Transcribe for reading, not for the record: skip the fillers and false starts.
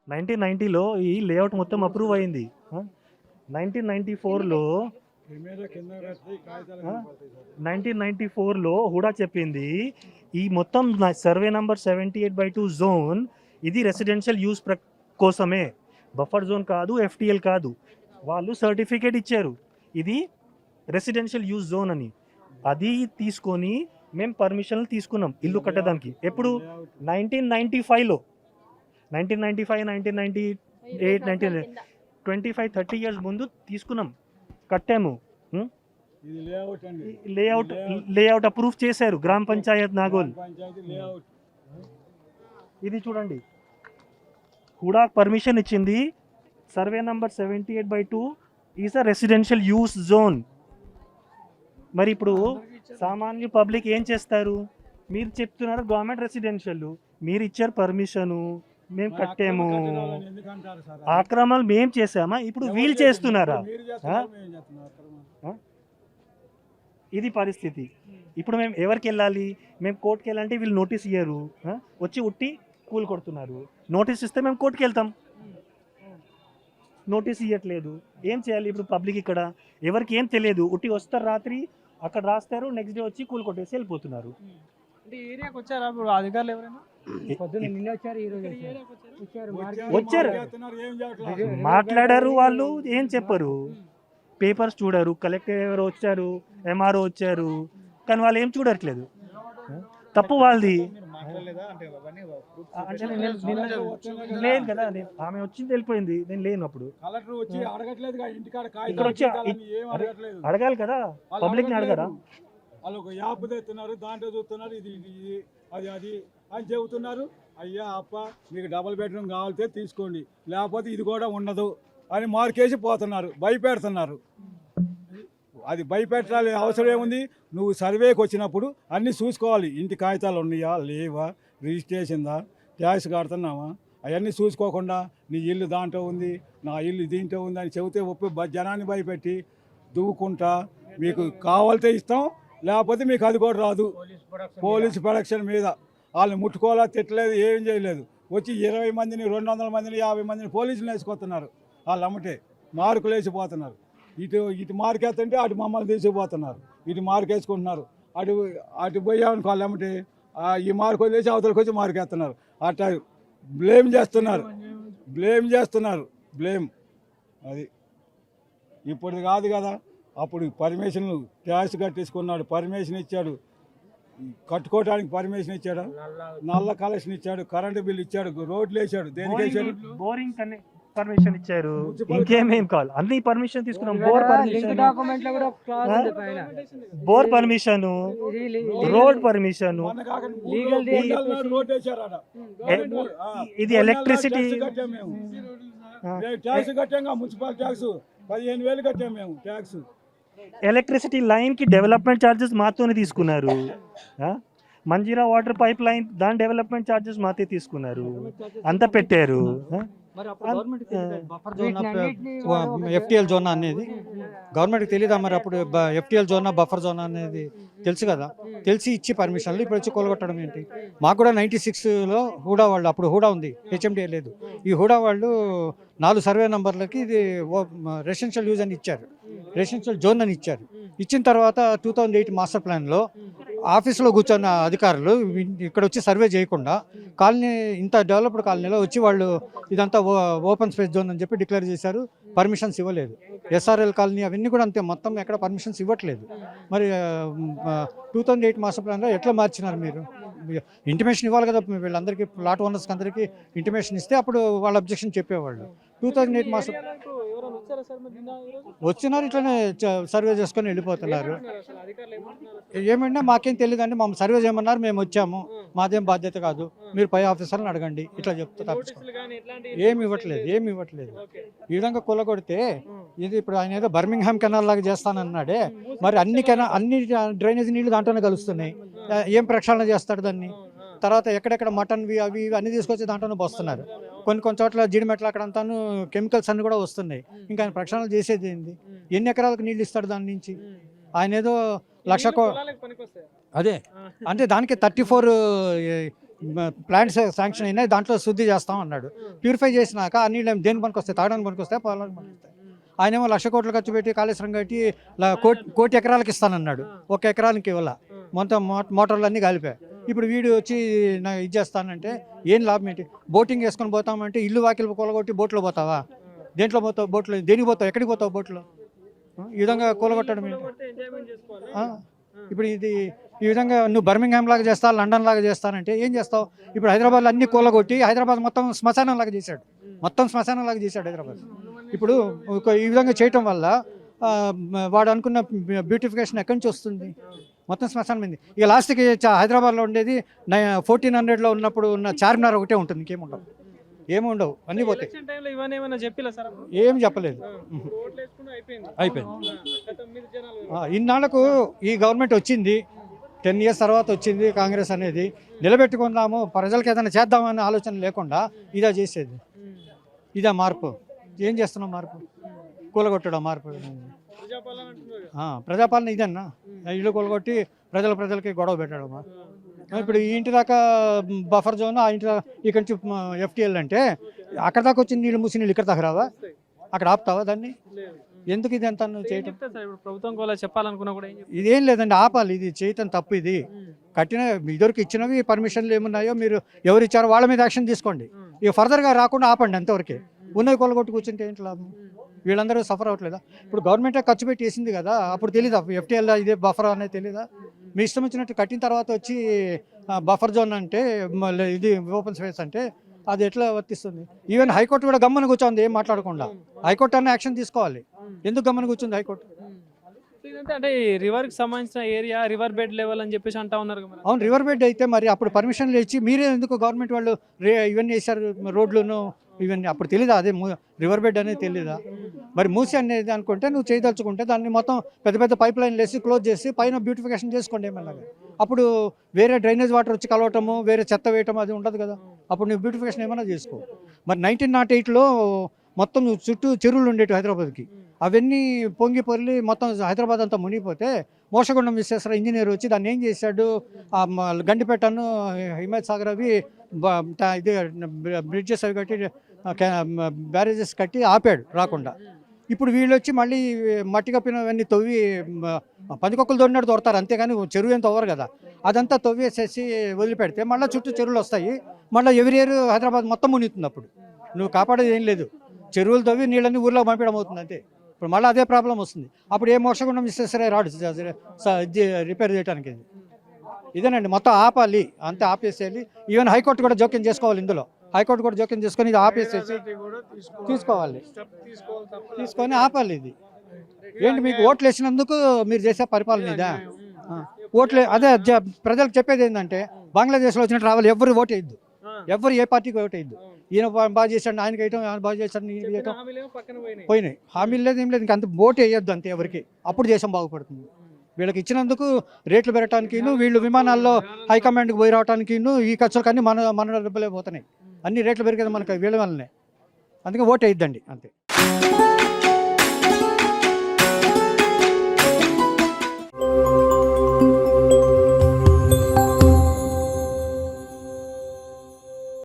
1990లో ఈ లేఅవుట్ మొత్తం అప్రూవ్ అయింది. 1994లో 1994లో హుడా చెప్పింది ఈ మొత్తం సర్వే నంబర్ 78/2 జోన్ ఇది రెసిడెన్షియల్ యూస్ కోసమే, బఫర్ జోన్ కాదు, ఎఫ్టిఎల్ కాదు. వాళ్ళు సర్టిఫికేట్ ఇచ్చారు ఇది రెసిడెన్షియల్ యూస్ జోన్ అని. అది తీసుకొని మేము పర్మిషన్లు తీసుకున్నాం ఇల్లు కట్టడానికి. ఎప్పుడు 1995లో 1995 1998 25-30 ఇయర్స్ ముందు తీసుకున్నాం, కట్టాము. లేఅవుట్ అప్రూవ్ చేశారు గ్రామ పంచాయత్ నాగోల్. ఇది చూడండి, హుడా పర్మిషన్ ఇచ్చింది. Survey number 78/2 is a residential use zone. మరి ఇప్పుడు సామాన్య పబ్లిక్ ఏం చేస్తారు? మీరు చెప్తున్నారు గవర్నమెంట్ రెసిడెన్షియల్, మీరు ఇచ్చారు పర్మిషను, మేము కట్టాము, ఆక్రమణలు మేము చేసామా? ఇప్పుడు వీళ్ళు చేస్తున్నారా? ఇది పరిస్థితి. ఇప్పుడు మేము ఎవరికి వెళ్ళాలి? మేము కోర్టుకి వెళ్ళాలంటే వీళ్ళు నోటీస్ ఇయ్యరు, వచ్చి ఉట్టి కూల్ కొడుతున్నారు. నోటీస్ ఇస్తే మేము కోర్టుకి వెళ్తాం, నోటీస్ ఇవ్వట్లేదు. ఏం చేయాలి ఇప్పుడు పబ్లిక్? ఇక్కడ ఎవరికి ఏం తెలియదు, ఉట్టి వస్తారు రాత్రి అక్కడ రాస్తారు, నెక్స్ట్ డే వచ్చి కూల్ కొట్టేసి వెళ్ళిపోతున్నారు. ఏరియాకి వచ్చారా ఇప్పుడు అధికారులు ఎవరైనా? వచ్చారు, మాట్లాడారు, వాళ్ళు ఏం చెప్పరు, పేపర్స్ చూడరు. కలెక్టర్ ఎవరు వచ్చారు, ఎంఆర్ఓ వచ్చారు, కానీ వాళ్ళు ఏం చూడట్లేదు. తప్పు వాళ్ళది. అంటే లేదు కదా, ఆమె వచ్చింది వెళ్ళిపోయింది, నేను లేను అప్పుడు. ఇక్కడ వచ్చి అడగాలి కదా, పబ్లిక్ ని అడగరా? వాళ్ళు ఒక యాప్ తెస్తున్నారు, దాంట్లో చూస్తున్నారు ఇది ఇది అది అది అని చెబుతున్నారు. అయ్యా అప్ప మీకు డబుల్ బెడ్రూమ్ కావాలితే తీసుకోండి, లేకపోతే ఇది కూడా ఉండదు అని మార్కేసి పోతున్నారు, భయపెడుతున్నారు. అది భయపెట్టాలి అవసరం ఏముంది? నువ్వు సర్వేకి వచ్చినప్పుడు అన్నీ చూసుకోవాలి. ఇంటి కాగితాలు ఉన్నాయా లేవా, రిజిస్ట్రేషన్దా, ట్యాక్స్ కడుతున్నావా, అవన్నీ చూసుకోకుండా నీ ఇల్లు దాంట్లో ఉంది, నా ఇల్లు దీంట్లో ఉంది అని చెబితే ఒప్పి జనాన్ని భయపెట్టి దువ్వుకుంటా మీకు కావాలితే ఇస్తాం, లేకపోతే మీకు అది కూడా రాదు. పోలీస్ ప్రొడక్షన్ మీద వాళ్ళని ముట్టుకోవాలా, తిట్టలేదు, ఏం చేయలేదు. వచ్చి 20 మందిని 200 మందిని 50 మందిని పోలీసులు వేసుకొస్తున్నారు. వాళ్ళు అమ్మటే మార్కులు వేసిపోతున్నారు. ఇటు మార్కేస్తుంటే అటు మమ్మల్ని తీసుకుపోతున్నారు, ఇటు మార్కేసుకుంటున్నారు. అటు పోయామనుకో వాళ్ళు అమ్మటే ఈ మార్కు వదిలేసి అవతలకి వచ్చి మార్కేస్తున్నారు. అట్లా బ్లేమ్ చేస్తున్నారు. అది ఇప్పుడు కాదు కదా, అప్పుడు పర్మిషన్లు ట్యాక్స్ కట్టేసుకున్నాడు, పర్మిషన్ ఇచ్చాడు, కట్టుకోవడానికి పర్మిషన్ ఇచ్చాడు, నల్ల కలెక్షన్ ఇచ్చాడు, కరెంటు బిల్ ఇచ్చాడు, రోడ్లు వేసాడు. దేనికి వేసాడు? బోరింగ్ పర్మిషన్ ఇచ్చారు, ఇంకేమేం కావాలి అన్ని పర్మిషన్ తీసుకున్నాం. బోర్ పర్మిషన్, రోడ్ పర్మిషన్, ఇది ఎలక్ట్రిసిటీ ట్యాక్స్ కట్టాం, మున్సిపల్ ట్యాక్స్ 15,000 కట్టాం మేము ట్యాక్స్. ఎలక్ట్రిసిటీ లైన్ కి డెవలప్మెంట్ ఛార్జెస్ మాతోనే తీసుకున్నారు. మంజీరా వాటర్ పైప్ లైన్ దాని డెవలప్మెంట్ ఛార్జెస్ మాతే తీసుకున్నారు, అంతా పెట్టారు. ఎఫ్టిఎల్ జోన్ అనేది గవర్నమెంట్కి తెలియదా? మరి అప్పుడు ఎఫ్టిఎల్ జోన్ బఫర్ జోన్ అనేది తెలుసు కదా, తెలిసి ఇచ్చి పర్మిషన్లు ఇప్పుడు వచ్చి కొలగొట్టడం ఏంటి? మాకు కూడా 96లో హూడా వాళ్ళు, అప్పుడు హూడా ఉంది, హెచ్ఎండిఏ లేదు, ఈ హూడా వాళ్ళు 4 సర్వే నంబర్లకి ఇది రెసిడెన్షియల్ యూజ్ అని ఇచ్చారు, రెసిడెన్షియల్ జోన్ అని ఇచ్చారు. ఇచ్చిన తర్వాత 2008 మాస్టర్ ప్లాన్లో ఆఫీస్లో కూర్చున్న అధికారులు ఇక్కడ వచ్చి సర్వే చేయకుండా కాలనీ, ఇంత డెవలప్డ్ కాలనీలో వచ్చి వాళ్ళు ఇదంతా ఓపెన్ స్పేస్ జోన్ అని చెప్పి డిక్లేర్ చేశారు. పర్మిషన్స్ ఇవ్వలేదు. ఎస్ఆర్ఎల్ కాలనీ అవన్నీ కూడా అంతే, మొత్తం ఎక్కడ పర్మిషన్స్ ఇవ్వట్లేదు. మరి 2008 మాస్టర్ ప్లాన్లో ఎట్లా మార్చినారు మీరు? ఇంటిమేషన్ ఇవ్వాలి కదా వీళ్ళందరికీ, ప్లాట్ ఓనర్స్కి అందరికీ ఇంటిమేషన్ ఇస్తే అప్పుడు వాళ్ళ అబ్జెక్షన్ చెప్పేవాళ్ళు. 2008 మాస్టర్ వచ్చినారు, ఇట్లనే సర్వే చేసుకొని వెళ్ళిపోతున్నారు. ఏమంటే మాకేం తెలియదండి, మా సర్వే చేయమన్నారు, మేము వచ్చాము, మాదేం బాధ్యత కాదు, మీరు పై ఆఫీసర్ని అడగండి, ఇట్లా చెప్తే తప్పించుకోండి. ఏమి ఇవ్వట్లేదు. ఈ విధంగా కొలగొడితే ఇది ఇప్పుడు ఆయన ఏదో బర్మింగ్హామ్ కెనాల్ లాగా చేస్తానన్నాడే, మరి అన్ని డ్రైనేజ్ నీళ్లు దాంట్లోనే కలుస్తున్నాయి, ఏం ప్రక్షాళన చేస్తాడు దాన్ని? తర్వాత ఎక్కడెక్కడ మటన్వి అవి అన్ని తీసుకొచ్చి దాంట్లోనే పోస్తున్నారు. కొన్ని చోట్ల జీడిమెట్ల అక్కడంతాను కెమికల్స్ అన్ని కూడా వస్తున్నాయి. ఇంకా ఆయన ప్రక్షాళన చేసేది ఏంది? ఎన్ని ఎకరాలకు నీళ్ళు ఇస్తాడు దాని నుంచి? ఆయన ఏదో 1,00,000 అదే అంటే దానికి 34 ప్లాంట్స్ శాంక్షన్ అయినాయి, దాంట్లో శుద్ధి చేస్తాం అన్నాడు. ప్యూరిఫై చేసినాక ఆ నీళ్ళు దేని పనికి వస్తాయి? తాగడానికి పనికి వస్తాయి, పొలానికి పనికి వస్తాయి. ఆయన ఏమో 1,00,000 కోట్లు ఖర్చు పెట్టి కాళేశ్వరం కట్టి కోటి ఎకరాలకు ఇస్తానన్నాడు. 1 ఎకరానికి ఇవ్వాల, మొత్తం మోటార్లు అన్నీ కాలిపోయాయి. ఇప్పుడు వీడు వచ్చి ఇది చేస్తానంటే ఏం లాభం ఏంటి? బోటింగ్ వేసుకొని పోతామంటే ఇల్లు వాకిలు కూలగొట్టి బోట్లో పోతావా? దేంట్లో పోతావు? బోట్లో దేనికి పోతావు? ఎక్కడికి పోతావు బోట్లో? ఈ విధంగా కూలగొట్టడం ఏంటి? ఇప్పుడు ఈ విధంగా నువ్వు బర్మింగ్హామ్ లాగా చేస్తా, లండన్ లాగా చేస్తానంటే ఏం చేస్తావు? ఇప్పుడు హైదరాబాద్లో అన్ని కూలగొట్టి హైదరాబాద్ మొత్తం శ్మశానం లాగా చేశాడు. హైదరాబాద్. ఇప్పుడు ఈ విధంగా చేయటం వల్ల వాడు అనుకున్న బ్యూటిఫికేషన్ ఎక్కడి నుంచి వస్తుంది? మొత్తం శ్మశానం అయింది. ఇక లాస్ట్కి హైదరాబాద్లో ఉండేది 1400లో ఉన్నప్పుడు ఉన్న చార్మినార్ ఒకటే ఉంటుంది, ఇంకేముండవు, ఏముండవు, అన్నీ పోతాయి. ఏం చెప్పలేదు, అయిపోయింది. ఇన్నాళ్లకు ఈ గవర్నమెంట్ వచ్చింది, 10 years తర్వాత వచ్చింది కాంగ్రెస్ అనేది. నిలబెట్టుకుందాము, ప్రజలకు ఏదైనా చేద్దామనే ఆలోచన లేకుండా ఇదా చేసేది. ఇదా మార్పు? ఏం చేస్తున్నాం మార్పు? కూలగొట్టడం మార్పు? ప్రజాపాలన ఇదన్నా? ఇల్లు కూలగొట్టి ప్రజలకి గొడవ పెట్టడమా? ఇప్పుడు ఈ ఇంటి దాకా బఫర్ జోన్, ఆ ఇంటి ఇక్కడి నుంచి FTL అంటే అక్కడ దాకా వచ్చిన నీళ్ళు మూసి నీళ్ళు ఇక్కడ దాకా రావా? అక్కడ ఆపుతావా దాన్ని? ఎందుకు ఇది అంతా చేయటం? ప్రభుత్వం కూడా చెప్పాలనుకున్నా కూడా ఇదేం లేదండి, ఆపాలి. ఇది చేయటం తప్పు. ఇది కట్టిన ఇదివరకు ఇచ్చినవి పర్మిషన్లు ఏమున్నాయో మీరు ఎవరు ఇచ్చారో వాళ్ళ మీద యాక్షన్ తీసుకోండి. ఇక ఫర్దర్గా రాకుండా ఆపండి, అంతవరకే. ఉన్నవి కొలగొట్టు కూర్చుంటే ఏంటి లాభం? వీళ్ళందరూ సఫర్ అవ్వట్లేదా? ఇప్పుడు గవర్నమెంటే ఖర్చు పెట్టి వేసింది కదా, అప్పుడు తెలీదా FTL ఇదే బఫర్ అనేది తెలీదా? మీ ఇష్టం వచ్చినట్టు కట్టిన తర్వాత వచ్చి బఫర్ జోన్ అంటే ఇది ఓపెన్ స్పేస్ అంటే అది ఎట్లా వర్తిస్తుంది? ఈవెన్ హైకోర్టు కూడా గమ్మని కూర్చోంది, ఏం మాట్లాడకుండా. హైకోర్టు అన్న యాక్షన్ తీసుకోవాలి. ఎందుకు గమ్మని కూర్చుంది హైకోర్టు? అంటే రివర్ కి సంబంధించిన ఏరియా రివర్ బెడ్ లెవెల్ అని చెప్పేసి అంటా ఉన్నారు. అవును, రివర్ బెడ్ అయితే మరి అప్పుడు పర్మిషన్లు ఇచ్చి మీరే ఎందుకు గవర్నమెంట్ వాళ్ళు ఇవన్నీ వేశారు, రోడ్లను ఇవన్నీ? అప్పుడు తెలీదా అదే రివర్ బెడ్ అనేది తెలీదా? మరి మూసి అనేది అనుకుంటే నువ్వు చేయదలుచుకుంటే దాన్ని మొత్తం పెద్ద పెద్ద పైప్ లైన్లు వేసి క్లోజ్ చేసి పైన బ్యూటిఫికేషన్ చేసుకోండి ఏమన్నా. అప్పుడు వేరే డ్రైనేజ్ వాటర్ వచ్చి కలవటము, వేరే చెత్త వేయటం అది ఉండదు కదా. అప్పుడు నువ్వు బ్యూటిఫికేషన్ ఏమైనా చేసుకో. మరి 1908లో మొత్తం చుట్టూ చెరువులు ఉండేవి హైదరాబాద్కి, అవన్నీ పొంగి పొర్లి మొత్తం హైదరాబాద్ అంతా మునిగిపోతే మోసగుండం విశ్వేశ్వర ఇంజనీర్ వచ్చి దాన్ని ఏం చేశాడు, గండిపేటను, హిమాయత్ సాగర్ అవి ఇది బ్రిడ్జెస్ అవి కట్టి బ్యారేజెస్ కట్టి ఆపాడు రాకుండా. ఇప్పుడు వీళ్ళు వచ్చి మళ్ళీ మట్టి కప్పినవన్నీ తవ్వి పందికొక్కలు తోడినట్టు తోడతారు, అంతేగాని చెరువు ఏం తవ్వరు కదా. అదంతా తవ్వేసేసి వదిలిపెడితే మళ్ళీ చుట్టూ చెరువులు వస్తాయి, మళ్ళీ ఎవరి ఇయర్ హైదరాబాద్ మొత్తం మునిగుతుంది. అప్పుడు నువ్వు కాపాడేది ఏం లేదు, చెరువులు తవ్వి నీళ్ళని ఊర్లో పంపించడం అవుతుంది అంతే. ఇప్పుడు మళ్ళీ అదే ప్రాబ్లం వస్తుంది. అప్పుడు ఏ మోసగుండం ఇస్తే రాడు రిపేర్ చేయడానికి. ఇదేనండి, మొత్తం ఆపాలి, అంతే ఆపేసేయాలి. ఈవెన్ హైకోర్టు కూడా జోక్యం చేసుకోవాలి ఇందులో. హైకోర్టు కూడా జోక్యం చేసుకొని ఇది ఆపేసేసి తీసుకోవాలి, తీసుకొని ఆపాలి. ఇది ఏంటి, మీకు ఓట్లు వేసినందుకు మీరు చేసే పరిపాలన ఇదా? ఓట్లే అదే ప్రజలకు చెప్పేది ఏంటంటే బంగ్లాదేశ్లో వచ్చినట్టు రావాలి, ఎవరు ఓటు వేయద్దు, ఎవరు ఏ పార్టీకి ఓటు వేయద్దు. ఈయన బాగా చేశాడు, ఆయనకి వేయటం, ఆయన బాగా చేశాడు, ఈయన వేయటం పోయినాయి. హామీలు లేదు, ఏం లేదు, ఇంకంత ఓటు వేయొద్దు అంతే ఎవరికి. అప్పుడు దేశం బాగుపడుతుంది. వీళ్ళకి ఇచ్చినందుకు రేట్లు పెరగటానికి, వీళ్ళు విమానాల్లో హైకమాండ్కి పోయి రావడానికి ఈ ఖర్చులకు అన్ని మన డబ్బులే పోతున్నాయి. అన్ని రేట్లు పెరిగేది మనకు వీళ్ళ వల్లనే. అందుకే ఓటు వేయద్దండి అంతే.